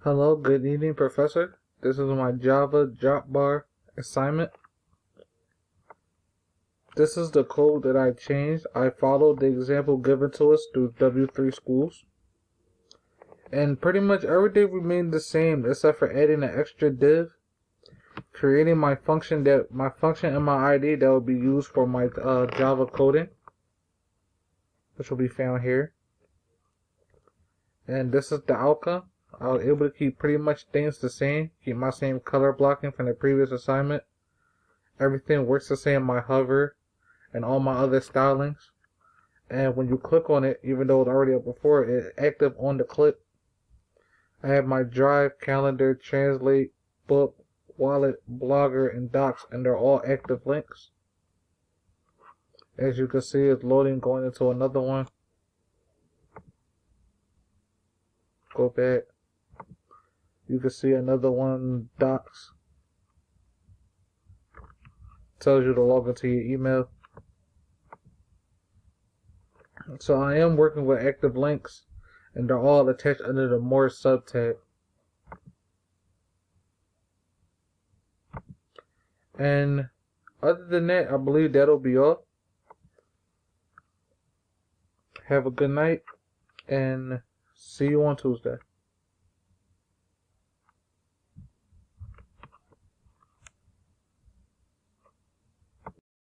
Hello, good evening, Professor. This is my Java Dropbar assignment. This is the code that I changed. I followed the example given to us through W3 Schools. And pretty much everything remained the same except for adding an extra div, creating my function and my ID that will be used for my Java coding, which will be found here. And this is the outcome. I was able to keep pretty much things the same, keep my same color blocking from the previous assignment. Everything works the same, my hover and all my other stylings. And when you click on it, even though it's already up before, it's active on the click. I have my Drive, Calendar, Translate, Book, Wallet, Blogger, and Docs, and they're all active links. As you can see, it's loading, going into another one. Go back. You can see another one, Docs. Tells you to log into your email. So I am working with active links, and they're all attached under the More subtab. And other than that, I believe that'll be all. Have a good night, and see you on Tuesday.